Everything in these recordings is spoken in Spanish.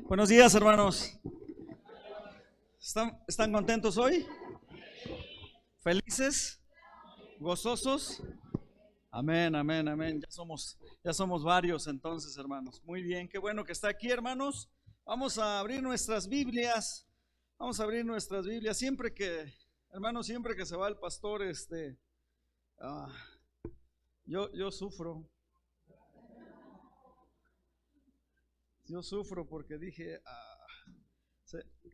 Buenos días, hermanos. ¿Están contentos hoy? ¿Felices? ¿Gozosos? Amén, amén, amén. Ya somos varios entonces, hermanos. Muy bien, qué bueno que está aquí, hermanos. Vamos a abrir nuestras Biblias. Siempre que se va el pastor, yo sufro. Yo sufro porque dije,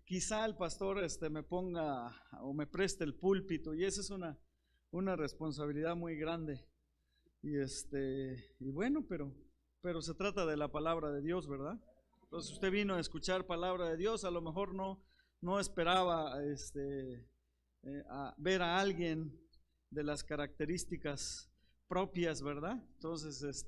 quizá el pastor me ponga o me preste el púlpito, y esa es una responsabilidad muy grande. Y bueno, pero se trata de la palabra de Dios, ¿verdad? Entonces usted vino a escuchar palabra de Dios, a lo mejor no esperaba a ver a alguien de las características propias, ¿verdad? Entonces,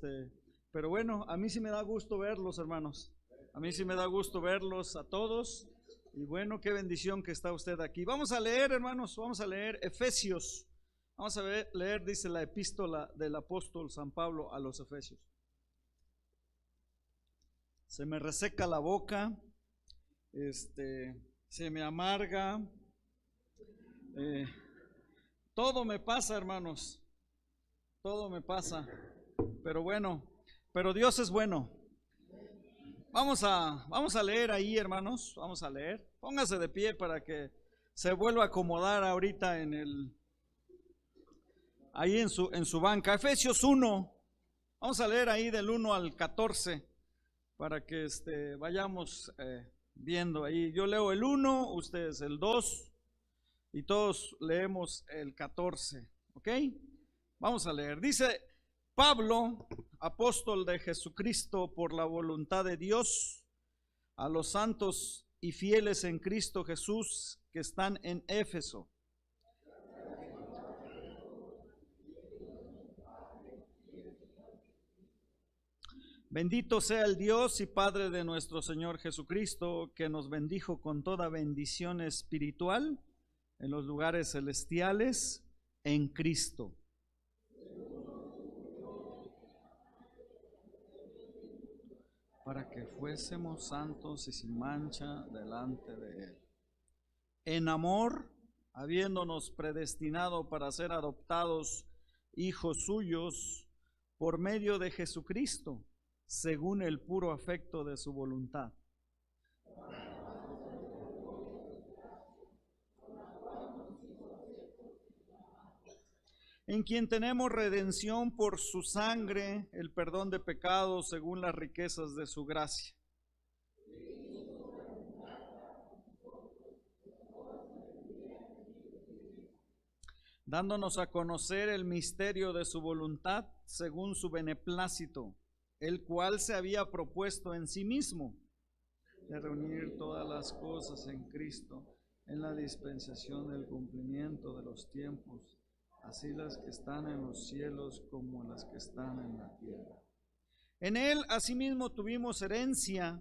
pero bueno, a mí sí me da gusto verlos, hermanos. A mí sí me da gusto verlos a todos. Y bueno, qué bendición que está usted aquí. Vamos a leer, hermanos, vamos a leer Efesios. Vamos a leer, dice la epístola del apóstol San Pablo a los Efesios. Se me reseca la boca, se me amarga, todo me pasa, hermanos, todo me pasa, pero bueno, pero Dios es bueno. Vamos a leer ahí, hermanos, vamos a leer. Póngase de pie para que se vuelva a acomodar ahorita ahí en su banca. Efesios 1, vamos a leer ahí del 1 al 14 para que vayamos viendo ahí. Yo leo el 1, ustedes el 2 y todos leemos el 14, ¿ok? Vamos a leer. Dice: Pablo, apóstol de Jesucristo por la voluntad de Dios, a los santos y fieles en Cristo Jesús que están en Éfeso. Bendito sea el Dios y Padre de nuestro Señor Jesucristo, que nos bendijo con toda bendición espiritual en los lugares celestiales en Cristo. Para que fuésemos santos y sin mancha delante de Él. En amor, habiéndonos predestinado para ser adoptados hijos suyos por medio de Jesucristo, según el puro afecto de su voluntad. En quien tenemos redención por su sangre, el perdón de pecados según las riquezas de su gracia. Dándonos a conocer el misterio de su voluntad según su beneplácito, el cual se había propuesto en sí mismo, de reunir todas las cosas en Cristo, en la dispensación del cumplimiento de los tiempos, así las que están en los cielos como las que están en la tierra. En Él asimismo tuvimos herencia,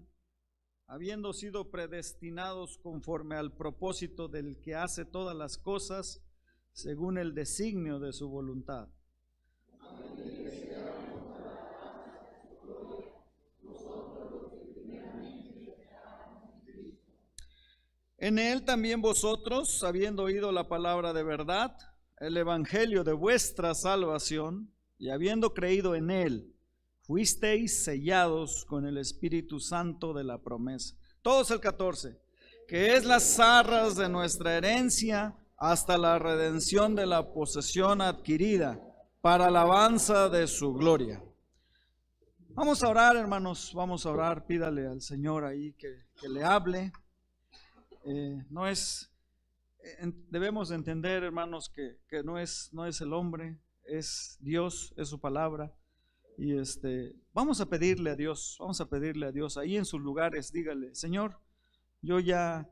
habiendo sido predestinados conforme al propósito del que hace todas las cosas, según el designio de su voluntad. En Él también vosotros, habiendo oído la palabra de verdad, el evangelio de vuestra salvación, y habiendo creído en Él, fuisteis sellados con el Espíritu Santo de la promesa. Todos el 14, que es las arras de nuestra herencia hasta la redención de la posesión adquirida, para alabanza de su gloria. Vamos a orar, hermanos, vamos a orar. Pídale al Señor ahí que le hable. Debemos entender, hermanos, que no es el hombre, es Dios, es su palabra. Y vamos a pedirle a Dios, ahí en sus lugares, dígale: Señor, yo ya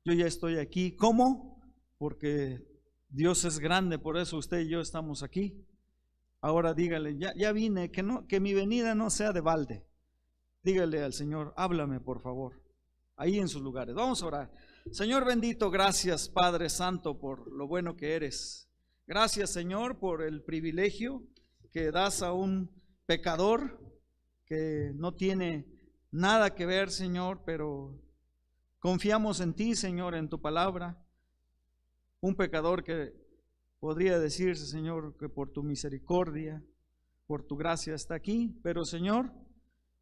estoy aquí. ¿Cómo? Porque Dios es grande, por eso usted y yo estamos aquí. Ahora dígale: ya vine, que mi venida no sea de balde. Dígale al Señor: háblame, por favor, ahí en sus lugares. Vamos a orar. Señor bendito, gracias Padre Santo por lo bueno que eres. Gracias, Señor, por el privilegio que das a un pecador que no tiene nada que ver, Señor, pero confiamos en ti, Señor, en tu palabra. Un pecador que podría decirse, Señor, que por tu misericordia, por tu gracia está aquí, pero, Señor,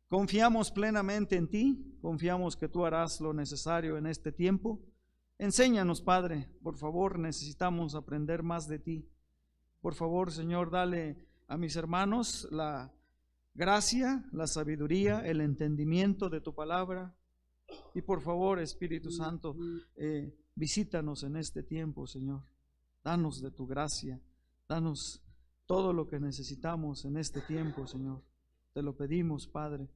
confiamos plenamente en ti, confiamos que tú harás lo necesario en este tiempo. Enséñanos, Padre, por favor, necesitamos aprender más de ti. Por favor, Señor, dale a mis hermanos la gracia, la sabiduría, el entendimiento de tu palabra. Y por favor, Espíritu Santo, visítanos en este tiempo, Señor. Danos de tu gracia, danos todo lo que necesitamos en este tiempo, Señor. Te lo pedimos, Padre,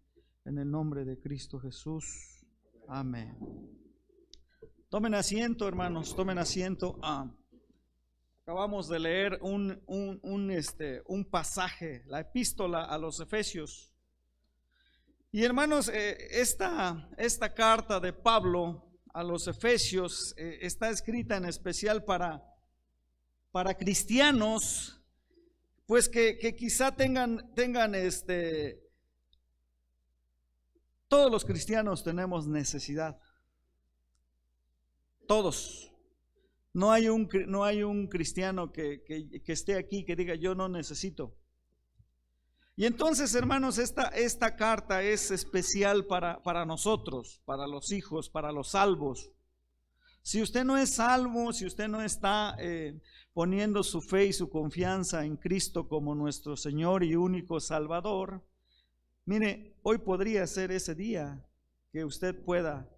en el nombre de Cristo Jesús. Amén. Tomen asiento, hermanos, tomen asiento. Acabamos de leer un pasaje, la epístola a los Efesios. Y hermanos, esta carta de Pablo a los Efesios está escrita en especial para cristianos, pues que quizá tengan todos los cristianos tenemos necesidad. Todos. No hay un cristiano que esté aquí que diga yo no necesito. Y entonces, hermanos, esta carta es especial para nosotros, para los hijos, para los salvos. Si usted no es salvo, si usted no está poniendo su fe y su confianza en Cristo como nuestro Señor y único Salvador, mire, hoy podría ser ese día que usted pueda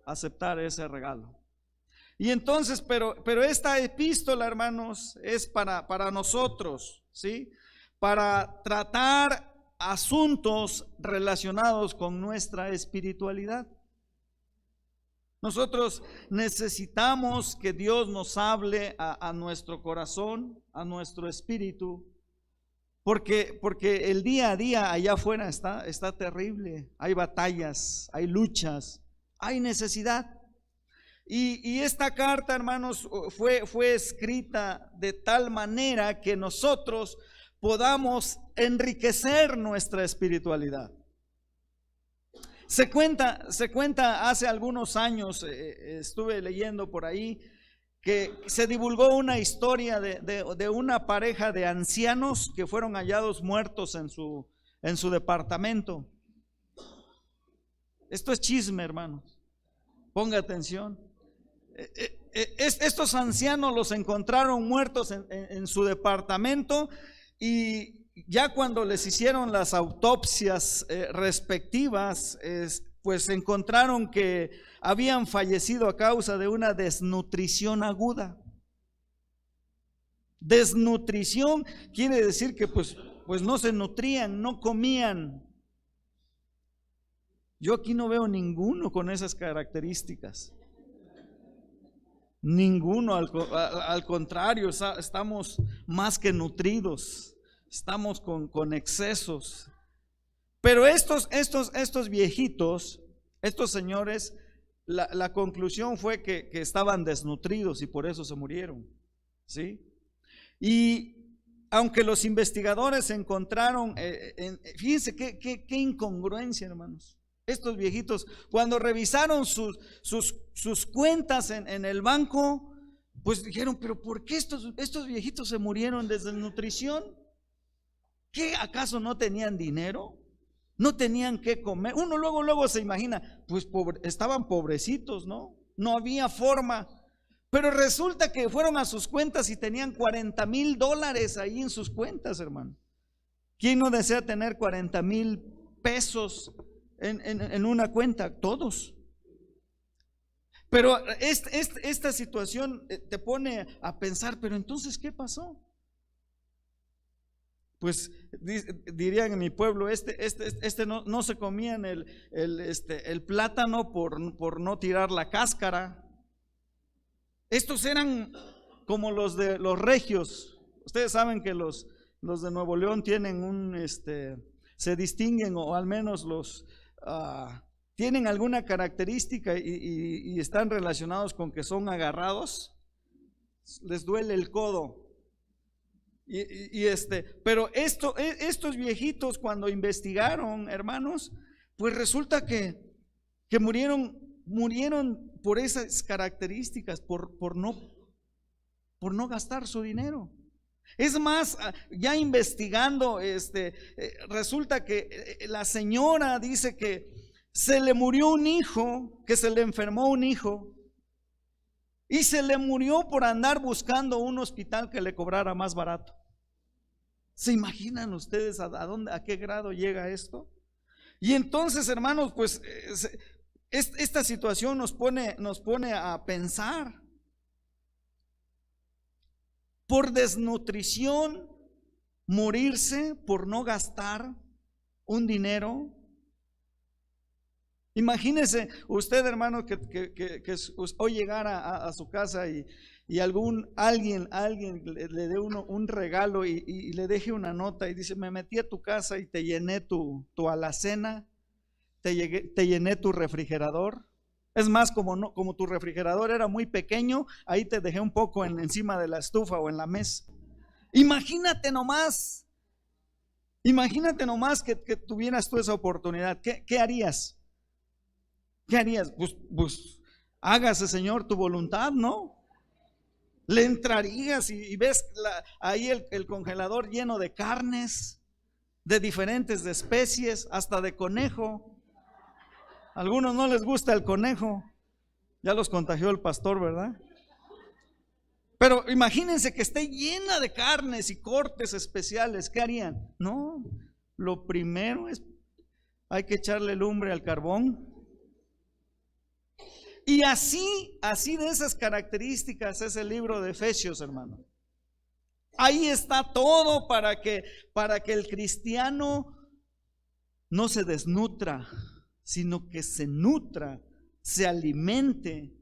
aceptar ese regalo. Y entonces, pero esta epístola, hermanos, es para nosotros, ¿sí? Para tratar asuntos relacionados con nuestra espiritualidad. Nosotros necesitamos que Dios nos hable a nuestro corazón, a nuestro espíritu, porque el día a día allá afuera está terrible. Hay batallas, hay luchas, hay necesidad. Y esta carta, hermanos, fue escrita de tal manera que nosotros podamos enriquecer nuestra espiritualidad. Se cuenta hace algunos años, estuve leyendo por ahí, que se divulgó una historia de una pareja de ancianos que fueron hallados muertos en su departamento. Esto es chisme, hermanos. Ponga atención. Estos ancianos los encontraron muertos en su departamento, y ya cuando les hicieron las autopsias respectivas, pues encontraron que habían fallecido a causa de una desnutrición aguda. Desnutrición quiere decir que pues no se nutrían, no comían. Yo aquí no veo ninguno con esas características. Ninguno, al contrario, estamos más que nutridos, estamos con excesos. Pero estos viejitos, estos señores, la conclusión fue que estaban desnutridos y por eso se murieron, ¿sí? Y aunque los investigadores encontraron, fíjense qué incongruencia, hermanos. Estos viejitos, cuando revisaron sus cuentas en el banco, pues dijeron, pero ¿por qué estos viejitos se murieron de desnutrición? ¿Qué acaso no tenían dinero? ¿No tenían qué comer? Uno luego se imagina, pues estaban pobrecitos, ¿no? No había forma. Pero resulta que fueron a sus cuentas y tenían $40,000 ahí en sus cuentas, hermano. ¿Quién no desea tener 40,000 pesos en una cuenta? Todos. Pero esta situación te pone a pensar, pero entonces ¿qué pasó? Pues dirían en mi pueblo, no se comían el plátano por no tirar la cáscara. Estos eran como los de los regios. Ustedes saben que los de Nuevo León tienen se distinguen, o al menos tienen alguna característica y están relacionados con que son agarrados. Les duele el codo. Pero estos viejitos, cuando investigaron, hermanos, pues resulta que murieron por esas características, por no gastar su dinero. Es más, ya investigando, resulta que la señora dice que se le murió un hijo, que se le enfermó un hijo, y se le murió por andar buscando un hospital que le cobrara más barato. ¿Se imaginan ustedes a qué grado llega esto? Y entonces, hermanos, pues esta situación nos pone a pensar. Por desnutrición, morirse por no gastar un dinero. Imagínese usted, hermano, que hoy llegara a su casa y alguien le dé un regalo y le deje una nota y dice: me metí a tu casa y te llené tu alacena, te llené tu refrigerador. Es más, como tu refrigerador era muy pequeño, ahí te dejé un poco encima de la estufa o en la mesa. Imagínate nomás que tuvieras tú esa oportunidad. ¿Qué harías? ¿Qué harías? Pues hágase, Señor, tu voluntad, ¿no? Le entrarías y ves ahí el congelador lleno de carnes, de diferentes especies, hasta de conejo. A algunos no les gusta el conejo, ya los contagió el pastor, ¿verdad? Pero imagínense que esté llena de carnes y cortes especiales. ¿Qué harían? No, lo primero es, hay que echarle lumbre al carbón. Y así de esas características es el libro de Efesios, hermano. Ahí está todo para que el cristiano no se desnutra, sino que se nutra, se alimente.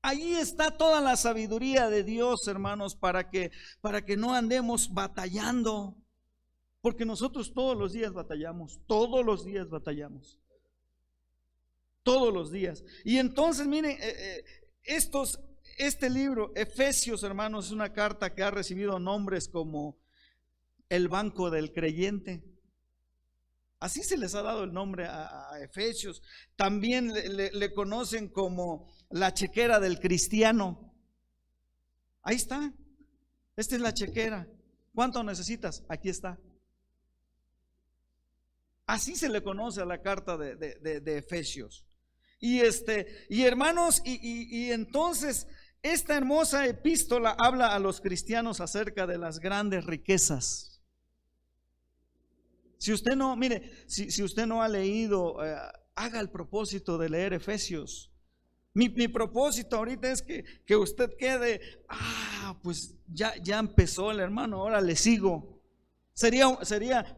Ahí está toda la sabiduría de Dios, hermanos, para que no andemos batallando, porque nosotros todos los días batallamos, todos los días. Y entonces, miren, este libro, Efesios, hermanos, es una carta que ha recibido nombres como el banco del creyente. Así se les ha dado el nombre a Efesios. También le conocen como la chequera del cristiano. Ahí está. Esta es la chequera. ¿Cuánto necesitas? Aquí está. Así se le conoce a la carta de Efesios. Y hermanos, y entonces esta hermosa epístola habla a los cristianos acerca de las grandes riquezas. Si usted no, mire, si usted no ha leído, haga el propósito de leer Efesios. Mi propósito ahorita es que usted quede, pues ya empezó el hermano, ahora le sigo.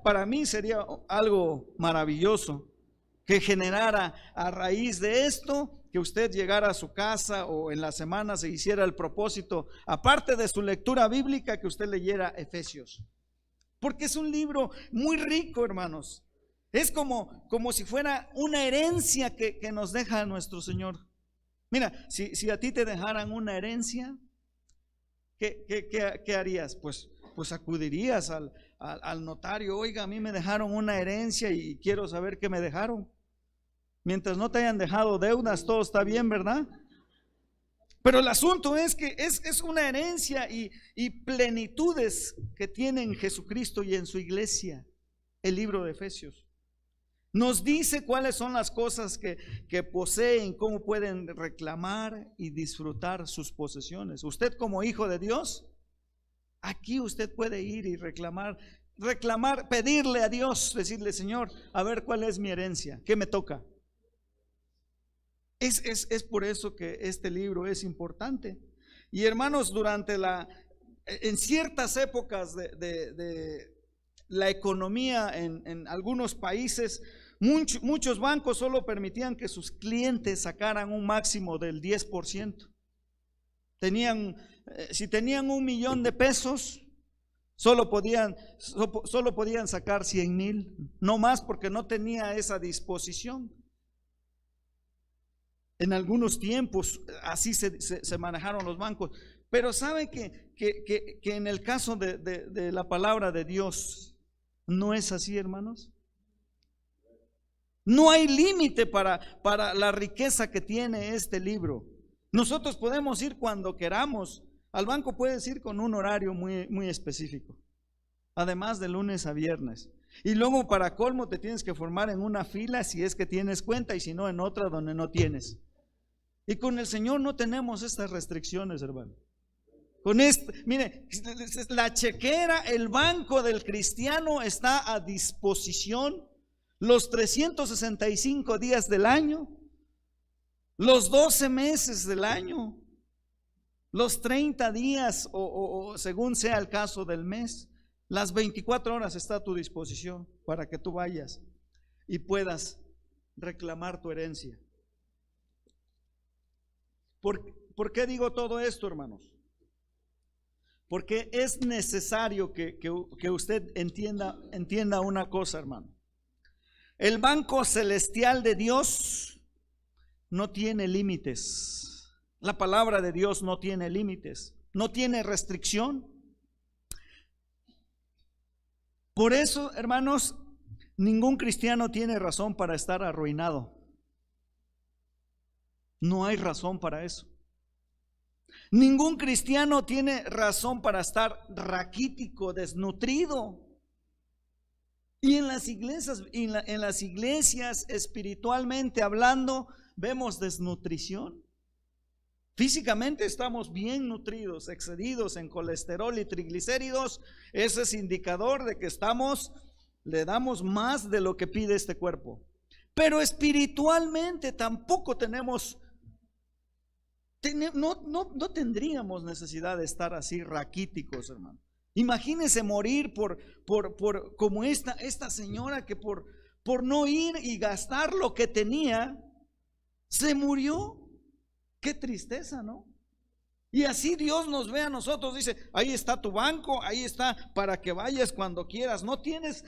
Para mí sería algo maravilloso que generara a raíz de esto, que usted llegara a su casa o en la semana se hiciera el propósito, aparte de su lectura bíblica, que usted leyera Efesios. Porque es un libro muy rico, hermanos. Es como si fuera una herencia que nos deja nuestro Señor. Mira, si a ti te dejaran una herencia, ¿qué harías? Pues acudirías al notario. Oiga, a mí me dejaron una herencia y quiero saber qué me dejaron. Mientras no te hayan dejado deudas, todo está bien, ¿verdad? Pero el asunto es que es una herencia y plenitudes que tiene en Jesucristo y en su iglesia, el libro de Efesios. Nos dice cuáles son las cosas que poseen, cómo pueden reclamar y disfrutar sus posesiones. Usted como hijo de Dios, aquí usted puede ir y reclamar, pedirle a Dios, decirle: Señor, a ver cuál es mi herencia, ¿qué me toca? Es por eso que este libro es importante. Y hermanos, en ciertas épocas de la economía en algunos países, muchos bancos solo permitían que sus clientes sacaran un máximo del 10%. Si tenían 1,000,000 de pesos, solo podían sacar 100,000, no más, porque no tenía esa disposición. En algunos tiempos así se manejaron los bancos. Pero sabe que que en el caso de la palabra de Dios no es así, hermanos? No hay límite para la riqueza que tiene este libro. Nosotros podemos ir cuando queramos. Al banco puedes ir con un horario muy específico, además de lunes a viernes. Y luego, para colmo, te tienes que formar en una fila si es que tienes cuenta, y si no, en otra donde no tienes. Y con el Señor no tenemos estas restricciones, hermano. Con esto, mire, la chequera, el banco del cristiano está a disposición los 365 días del año, los 12 meses del año, los 30 días o según sea el caso del mes. Las 24 horas está a tu disposición para que tú vayas y puedas reclamar tu herencia. ¿Por qué digo todo esto, hermanos? Porque es necesario que usted entienda una cosa, hermano. El banco celestial de Dios no tiene límites. La palabra de Dios no tiene límites, no tiene restricción. Por eso, hermanos, ningún cristiano tiene razón para estar arruinado. No hay razón para eso. Ningún cristiano tiene razón para estar raquítico, desnutrido. Y en las iglesias, espiritualmente hablando, vemos desnutrición. Físicamente estamos bien nutridos, excedidos en colesterol y triglicéridos. Ese es indicador de que le damos más de lo que pide este cuerpo. Pero espiritualmente tampoco no tendríamos necesidad de estar así raquíticos, hermano. Imagínese morir por como esta señora que por no ir y gastar lo que tenía, se murió. Qué tristeza, ¿no? Y así Dios nos ve a nosotros, dice, ahí está tu banco, ahí está para que vayas cuando quieras. No tienes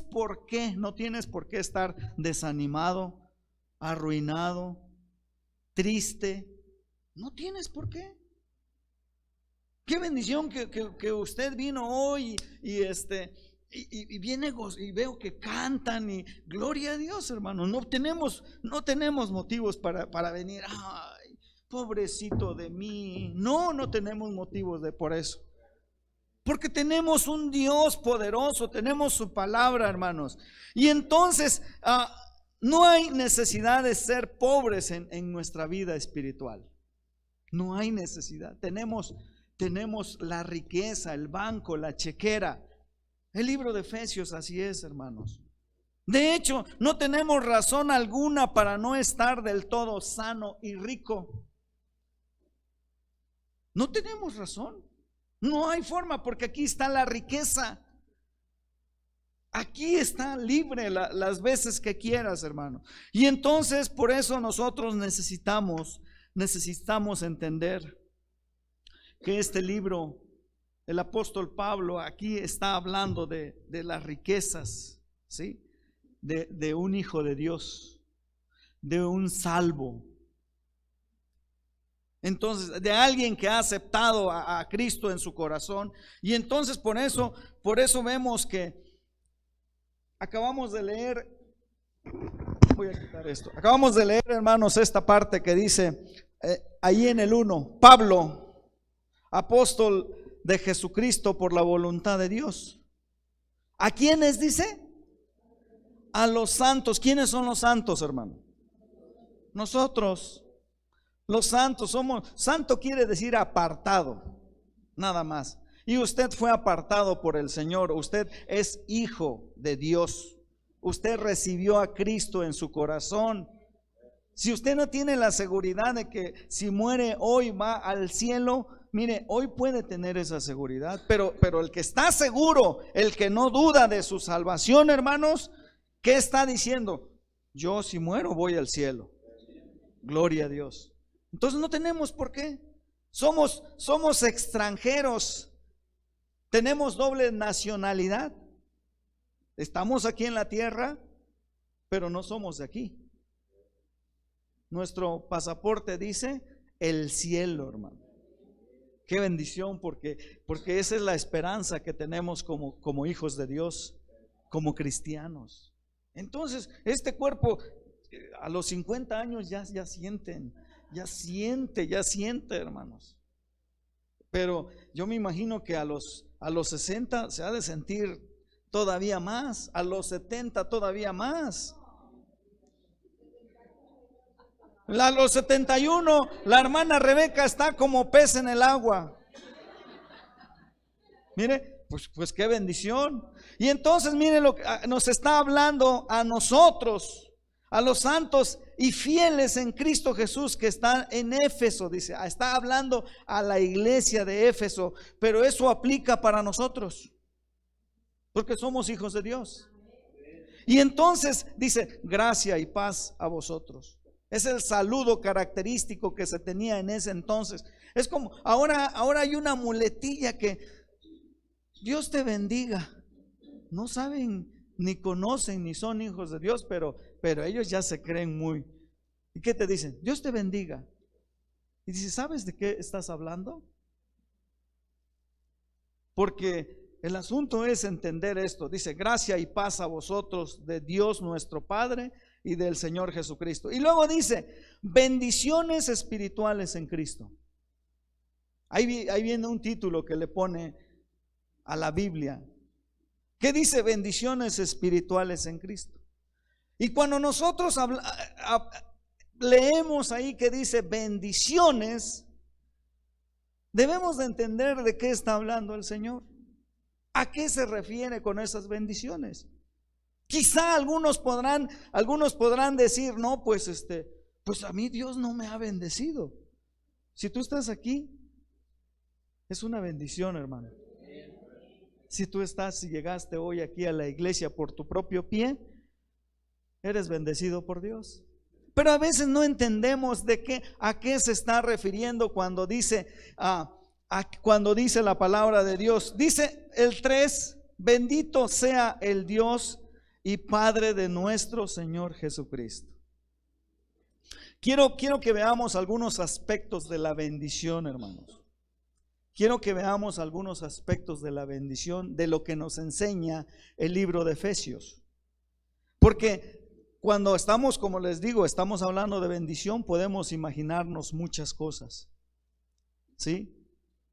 por qué estar desanimado, arruinado, triste. No tienes por qué. Qué bendición que usted vino hoy y viene y veo que cantan y gloria a Dios, hermano. No tenemos motivos para venir. Ay, pobrecito de mí. No tenemos motivos por eso. Porque tenemos un Dios poderoso, tenemos su palabra, hermanos. Y entonces no hay necesidad de ser pobres en nuestra vida espiritual. No hay necesidad. Tenemos la riqueza, el banco, la chequera. El libro de Efesios así es, hermanos. De hecho, no tenemos razón alguna para no estar del todo sano y rico. No tenemos razón. No hay forma, porque aquí está la riqueza. Aquí está libre las veces que quieras, hermano. Y entonces por eso nosotros necesitamos entender que este libro, el apóstol Pablo aquí está hablando de las riquezas, ¿sí? De un hijo de Dios, de un salvo. Entonces, de alguien que ha aceptado a Cristo en su corazón. Y entonces por eso vemos que acabamos de leer, voy a quitar esto. Acabamos de leer, hermanos, esta parte que dice ahí en el 1, Pablo, apóstol de Jesucristo por la voluntad de Dios. ¿A quiénes dice? A los santos. ¿Quiénes son los santos, hermano? Nosotros. Los santos somos. Santo quiere decir apartado, nada más. Y usted fue apartado por el Señor. Usted es hijo de Dios. Usted recibió a Cristo en su corazón. Si usted no tiene la seguridad de que si muere hoy va al cielo, mire, hoy puede tener esa seguridad, pero el que está seguro, el que no duda de su salvación, hermanos, ¿qué está diciendo? Yo si muero voy al cielo. Gloria a Dios. Entonces no tenemos por qué. Somos extranjeros. Tenemos doble nacionalidad. Estamos aquí en la tierra, pero no somos de aquí. Nuestro pasaporte dice el cielo, hermano. Qué bendición, porque esa es la esperanza que tenemos como hijos de Dios, como cristianos. Entonces, este cuerpo a los 50 años ya siente, hermanos. Pero yo me imagino que a los 60 se ha de sentir todavía más, a los 70 todavía más. A los 71 la hermana Rebeca está como pez en el agua. Mire, pues qué bendición. Y entonces mire lo que nos está hablando a nosotros, a los santos y fieles en Cristo Jesús que están en Éfeso. Dice, está hablando a la iglesia de Éfeso, pero eso aplica para nosotros, porque somos hijos de Dios. Y entonces dice, gracia y paz a vosotros. Es el saludo característico que se tenía en ese entonces. Es como, ahora hay una muletilla que Dios te bendiga. No saben, ni conocen, ni son hijos de Dios, pero ellos ya se creen muy. ¿Y qué te dicen? Dios te bendiga. Y dice, ¿sabes de qué estás hablando? Porque el asunto es entender esto. Dice, gracia y paz a vosotros de Dios nuestro Padre y del Señor Jesucristo. Y luego dice, bendiciones espirituales en Cristo. Ahí viene un título que le pone a la Biblia. ¿Qué dice? Bendiciones espirituales en Cristo. Y cuando nosotros leemos ahí que dice bendiciones, debemos de entender de qué está hablando el Señor. ¿A qué se refiere con esas bendiciones? Quizá algunos podrán decir, no, pues a mí Dios no me ha bendecido. Si tú estás aquí, es una bendición, hermano. Si llegaste hoy aquí a la iglesia por tu propio pie, eres bendecido por Dios. Pero a veces no entendemos a qué se está refiriendo cuando dice la palabra de Dios. Dice el 3, bendito sea el Dios y Padre de nuestro Señor Jesucristo. Quiero que veamos algunos aspectos de la bendición, hermanos. Quiero que veamos algunos aspectos de la bendición, de lo que nos enseña el libro de Efesios. Porque cuando estamos, como les digo, estamos hablando de bendición, podemos imaginarnos muchas cosas. ¿Sí?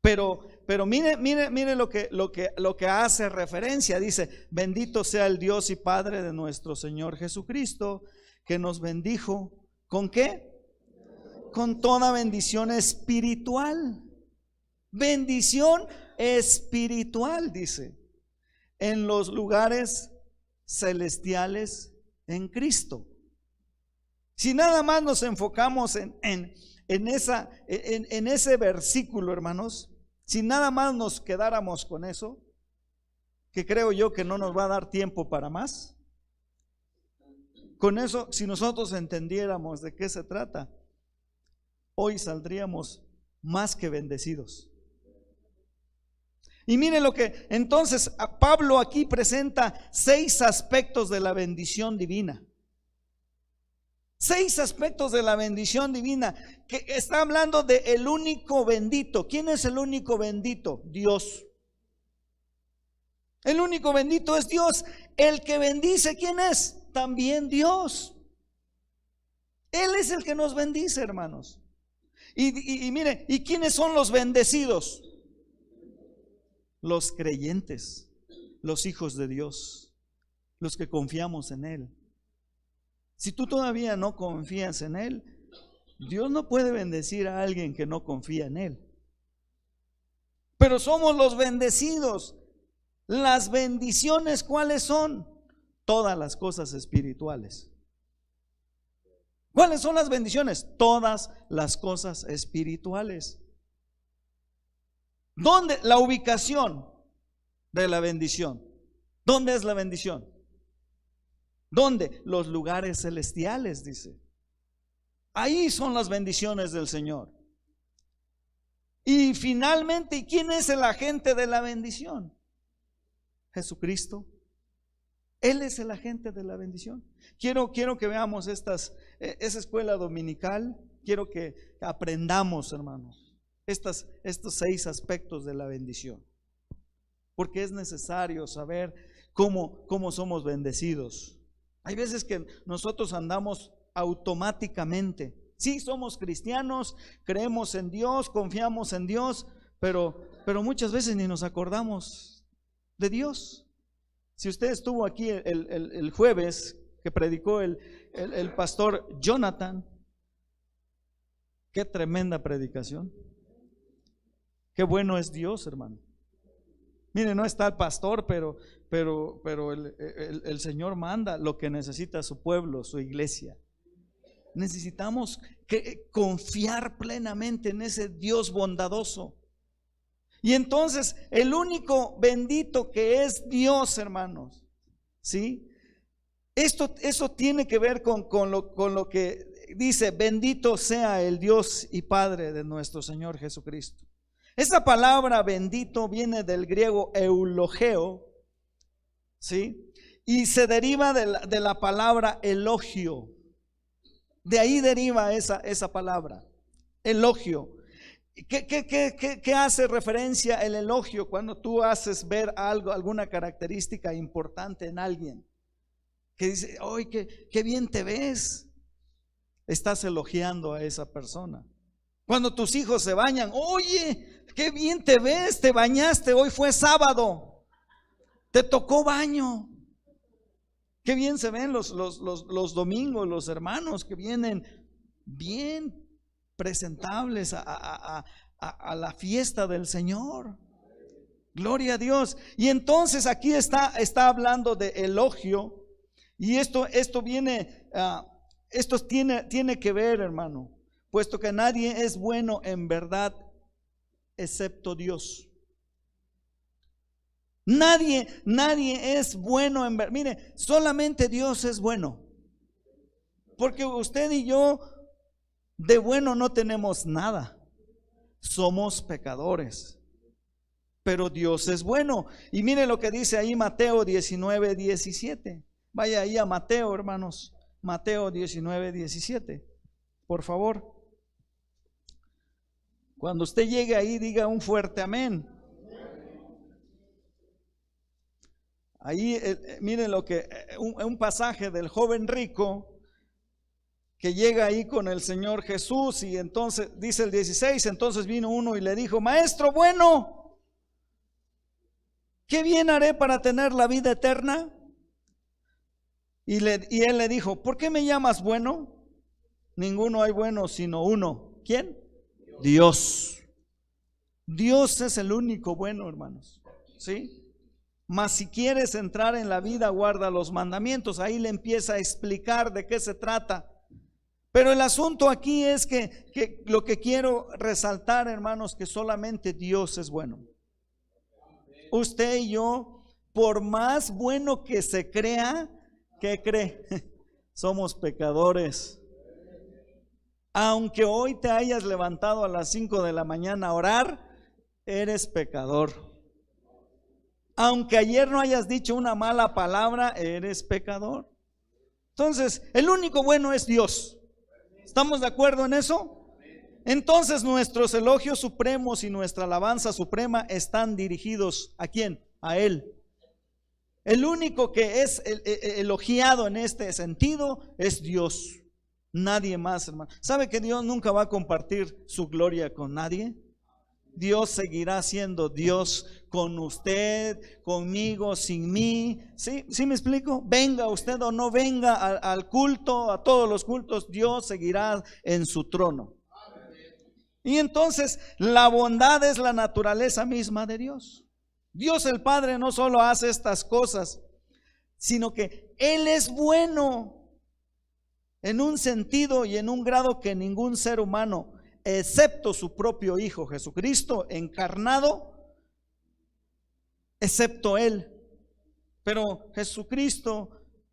Pero mire lo que hace referencia. Dice, bendito sea el Dios y Padre de nuestro Señor Jesucristo, que nos bendijo. ¿Con qué? Con toda bendición espiritual. Bendición espiritual, dice, en los lugares celestiales en Cristo. Si nada más nos enfocamos en ese versículo, hermanos, si nada más nos quedáramos con eso, que creo yo que no nos va a dar tiempo para más, con eso, si nosotros entendiéramos de qué se trata, hoy saldríamos más que bendecidos. Y mire lo que entonces Pablo aquí presenta 6 aspectos de la bendición divina. 6 aspectos de la bendición divina, que está hablando de el único bendito. ¿Quién es el único bendito? Dios. El único bendito es Dios. El que bendice, ¿quién es? También Dios. Él es el que nos bendice, hermanos. Y mire, ¿y quiénes son los bendecidos? Los creyentes, los hijos de Dios, los que confiamos en Él. Si tú todavía no confías en Él, Dios no puede bendecir a alguien que no confía en Él. Pero somos los bendecidos. Las bendiciones, ¿cuáles son? Todas las cosas espirituales. ¿Cuáles son las bendiciones? Todas las cosas espirituales. ¿Dónde? La ubicación de la bendición. ¿Dónde es la bendición? ¿Dónde? Los lugares celestiales, dice. Ahí son las bendiciones del Señor. Y finalmente, ¿quién es el agente de la bendición? Jesucristo. Él es el agente de la bendición. Quiero que veamos esa escuela dominical. Quiero que aprendamos, hermanos. estos 6 aspectos de la bendición, porque es necesario saber cómo somos bendecidos. Hay veces que nosotros andamos automáticamente. Sí, somos cristianos, creemos en Dios, confiamos en Dios, pero muchas veces ni nos acordamos de Dios. Si usted estuvo aquí el jueves que predicó el pastor Jonathan, qué tremenda predicación. Qué bueno es Dios, hermano. Mire, no está el pastor, pero el Señor manda lo que necesita su pueblo, su iglesia. Necesitamos confiar plenamente en ese Dios bondadoso. Y entonces el único bendito que es Dios, hermanos, ¿sí? Eso tiene que ver con lo que dice: bendito sea el Dios y Padre de nuestro Señor Jesucristo. Esa palabra bendito viene del griego eulogeo, ¿sí? Y se deriva de la palabra elogio. De ahí deriva esa palabra, elogio. ¿Qué hace referencia el elogio? Cuando tú haces ver algo, alguna característica importante en alguien, que dice: ¡ay, qué bien te ves! Estás elogiando a esa persona. Cuando tus hijos se bañan: oye, qué bien te ves, te bañaste, hoy fue sábado, te tocó baño. Qué bien se ven los domingos, los hermanos que vienen bien presentables a la fiesta del Señor. Gloria a Dios. Y entonces aquí está hablando de elogio. Y esto viene, esto tiene que ver, hermano, puesto que nadie es bueno en verdad excepto Dios. Nadie es bueno en verdad. Mire, solamente Dios es bueno. Porque usted y yo de bueno no tenemos nada. Somos pecadores. Pero Dios es bueno. Y mire lo que dice ahí Mateo 19:17. Vaya ahí a Mateo, hermanos. Mateo 19:17. Por favor. Cuando usted llegue ahí, diga un fuerte amén. Ahí miren lo que un pasaje del joven rico que llega ahí con el Señor Jesús. Y entonces dice el 16: entonces vino uno y le dijo: maestro bueno, ¿qué bien haré para tener la vida eterna? Y él le dijo: ¿por qué me llamas bueno? Ninguno hay bueno sino uno. ¿Quién? Dios. Dios es el único bueno, hermanos. ¿Sí? Mas si quieres entrar en la vida, guarda los mandamientos. Ahí le empieza a explicar de qué se trata. Pero el asunto aquí es que lo que quiero resaltar, hermanos, que solamente Dios es bueno. Usted y yo, por más bueno que se crea, ¿qué cree? Somos pecadores. Aunque hoy te hayas levantado a las 5 de la mañana a orar, eres pecador. Aunque ayer no hayas dicho una mala palabra, eres pecador. Entonces, el único bueno es Dios. ¿Estamos de acuerdo en eso? Entonces, nuestros elogios supremos y nuestra alabanza suprema están dirigidos ¿a quién? A Él. El único que es elogiado en este sentido es Dios. Nadie más, hermano. ¿Sabe que Dios nunca va a compartir su gloria con nadie? Dios seguirá siendo Dios con usted, conmigo, sin mí. ¿Sí me explico? Venga usted o no venga al culto, a todos los cultos, Dios seguirá en su trono. Y entonces la bondad es la naturaleza misma de Dios. Dios el Padre no solo hace estas cosas, sino que Él es bueno en un sentido y en un grado que ningún ser humano, excepto su propio Hijo Jesucristo encarnado, excepto Él. Pero Jesucristo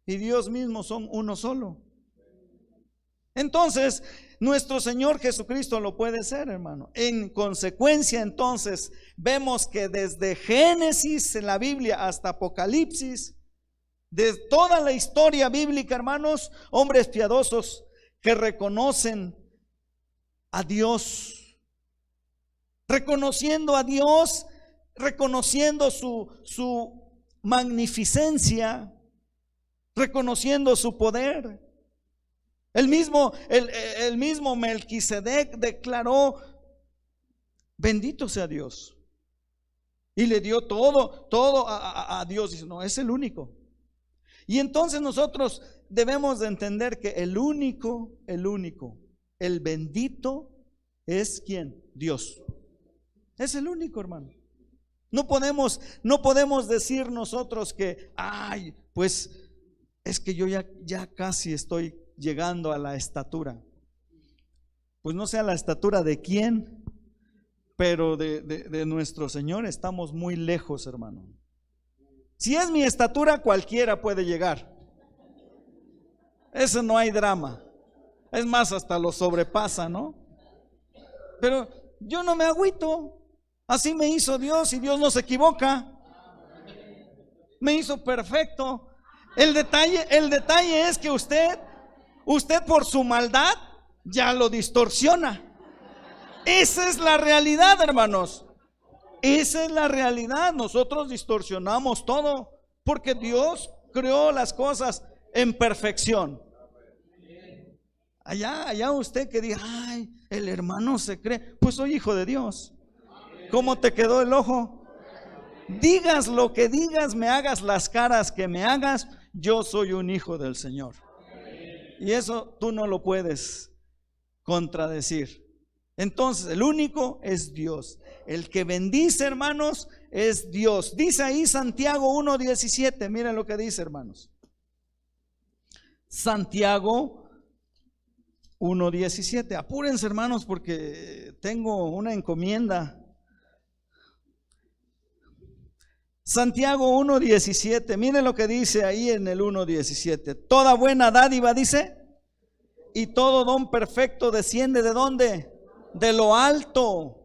y Dios mismo son uno solo. Entonces, nuestro Señor Jesucristo lo puede ser, hermano. En consecuencia, entonces, vemos que desde Génesis en la Biblia hasta Apocalipsis, de toda la historia bíblica, hermanos, hombres piadosos que reconocen a Dios reconociendo a Dios, reconociendo su magnificencia, reconociendo su poder. El mismo Melquisedec declaró: bendito sea Dios. Y le dio todo a Dios. Dice: no, es el único. Y entonces nosotros debemos de entender que el único, el bendito es ¿quién? Dios. Es el único, hermano. No podemos decir nosotros que, ay, pues es que yo ya casi estoy llegando a la estatura. Pues no sé a la estatura de quién, pero de nuestro Señor estamos muy lejos, hermano. Si es mi estatura, cualquiera puede llegar. Eso no hay drama. Es más, hasta lo sobrepasa, ¿no? Pero yo no me agüito. Así me hizo Dios, y Dios no se equivoca. Me hizo perfecto. El detalle es que usted por su maldad ya lo distorsiona. Esa es la realidad, hermanos. Esa es la realidad. Nosotros distorsionamos todo porque Dios creó las cosas en perfección. Allá usted que diga: ay, el hermano se cree. Pues soy hijo de Dios. ¿Cómo te quedó el ojo? Digas lo que digas, me hagas las caras que me hagas, yo soy un hijo del Señor. Y eso tú no lo puedes contradecir. Entonces el único es Dios. El que bendice, hermanos, es Dios. Dice ahí Santiago 1:17. Miren lo que dice, hermanos. Santiago 1:17. Apúrense, hermanos, porque tengo una encomienda. Santiago 1:17. Miren lo que dice ahí en el 1:17. Toda buena dádiva, dice, y todo don perfecto desciende ¿de dónde? De lo alto.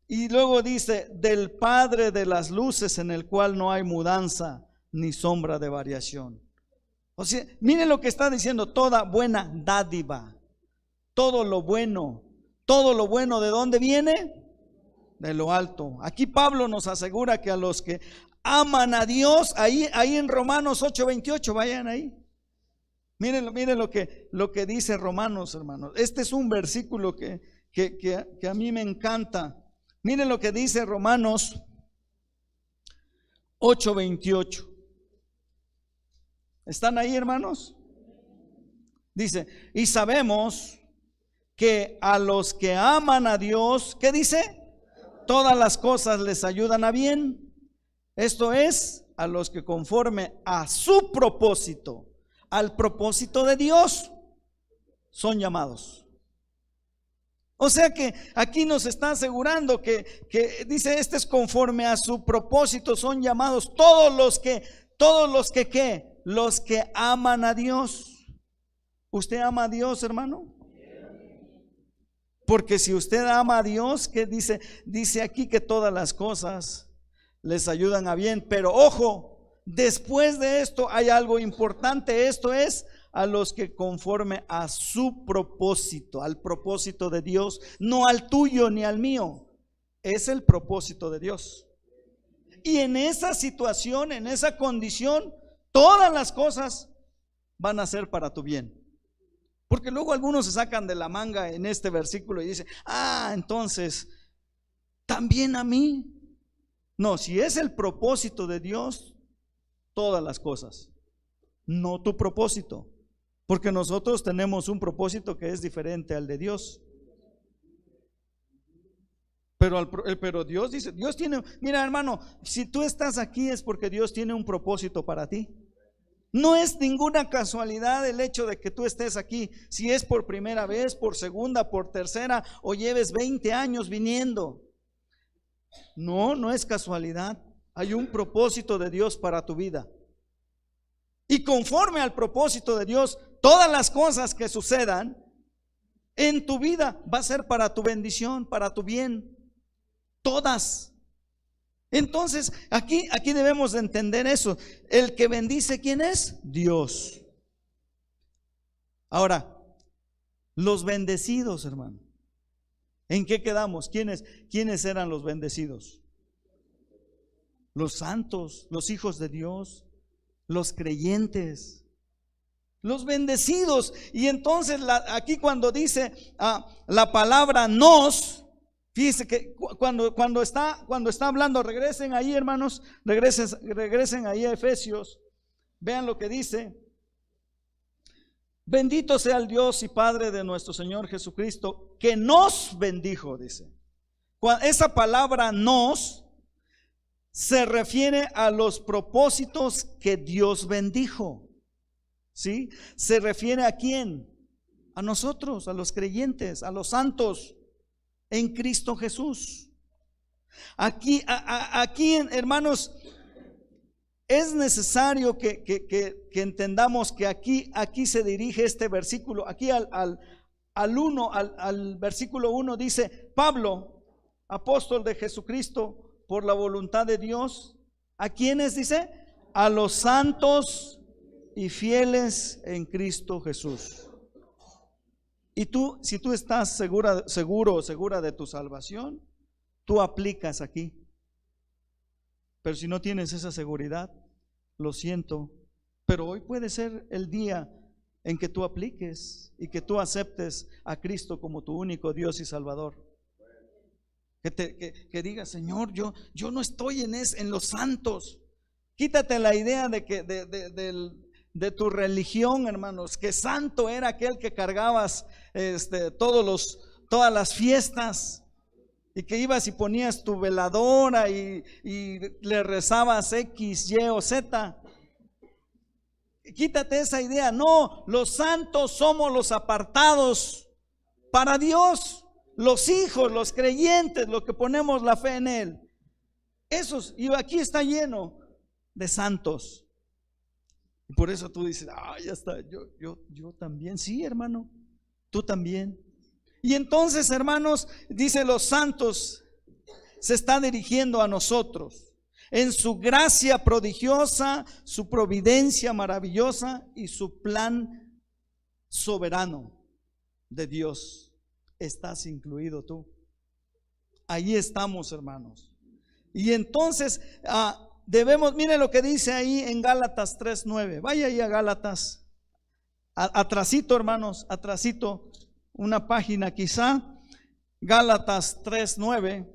Y luego dice: del Padre de las luces, en el cual no hay mudanza ni sombra de variación. O sea, miren lo que está diciendo: toda buena dádiva, todo lo bueno, ¿de dónde viene? De lo alto. Aquí Pablo nos asegura que a los que aman a Dios, ahí en Romanos 8:28, vayan ahí. Miren lo que dice Romanos, hermanos. Este es un versículo que a mí me encanta. Miren lo que dice Romanos 8:28. ¿Están ahí, hermanos? Dice: y sabemos que a los que aman a Dios, ¿qué dice? Todas las cosas les ayudan a bien. Esto es, a los que conforme a su propósito, al propósito de Dios, son llamados. O sea que aquí nos está asegurando que dice: este es conforme a su propósito, son llamados todos los que ¿qué? Los que aman a Dios. ¿Usted ama a Dios, hermano? Porque si usted ama a Dios, ¿qué dice? Dice aquí que todas las cosas les ayudan a bien. Pero ojo, después de esto hay algo importante. Esto es, a los que conforme a su propósito, al propósito de Dios, no al tuyo ni al mío, es el propósito de Dios. Y en esa situación, en esa condición, todas las cosas van a ser para tu bien. Porque luego algunos se sacan de la manga en este versículo y dicen: entonces, ¿también a mí? No, si es el propósito de Dios, todas las cosas, no tu propósito. Porque nosotros tenemos un propósito que es diferente al de Dios. Pero Dios dice, Dios tiene, mira, hermano, si tú estás aquí es porque Dios tiene un propósito para ti. No es ninguna casualidad el hecho de que tú estés aquí, si es por primera vez, por segunda, por tercera, o lleves 20 años viniendo. No es casualidad. Hay un propósito de Dios para tu vida. Y conforme al propósito de Dios, todas las cosas que sucedan en tu vida va a ser para tu bendición, para tu bien. Todas. Entonces, aquí debemos de entender eso. El que bendice, ¿quién es? Dios. Ahora, los bendecidos, hermano, ¿En qué quedamos? ¿Quiénes eran los bendecidos? Los santos, los hijos de Dios, los creyentes, los bendecidos. Y entonces aquí cuando dice la palabra nos, fíjense que cuando está hablando, regresen ahí, hermanos, regresen ahí a Efesios, vean lo que dice. Bendito sea el Dios y Padre de nuestro Señor Jesucristo, que nos bendijo, dice. Esa palabra nos se refiere a los propósitos que Dios bendijo. ¿Sí? Se refiere ¿a quién? A nosotros, a los creyentes, a los santos en Cristo Jesús. Aquí, hermanos, es necesario que entendamos que aquí se dirige este versículo. Aquí al versículo 1 dice: Pablo, apóstol de Jesucristo, por la voluntad de Dios. ¿A quiénes dice? A los santos y fieles en Cristo Jesús. Y tú, si tú estás seguro o segura de tu salvación, tú aplicas aquí. Pero si no tienes esa seguridad, lo siento, pero hoy puede ser el día en que tú apliques y que tú aceptes a Cristo como tu único Dios y Salvador. Que digas: Señor, yo no estoy en los santos. Quítate la idea de tu religión, hermanos, que santo era aquel que cargabas todas las fiestas, y que ibas y ponías tu veladora y le rezabas X, Y o Z. Quítate esa idea. No, los santos somos los apartados para Dios, los hijos, los creyentes, los que ponemos la fe en Él. Esos, y aquí está lleno de santos. Y por eso tú dices: ya está, yo también. Sí, hermano, tú también. Y entonces, hermanos, dice: los santos se está dirigiendo a nosotros en su gracia prodigiosa, su providencia maravillosa y su plan soberano de Dios. Estás incluido tú. Ahí estamos, hermanos. Y entonces debemos, mire lo que dice ahí en Gálatas 3:9. Vaya ahí a Gálatas, atrasito, hermanos, atrasito, una página quizá. Gálatas 3:9.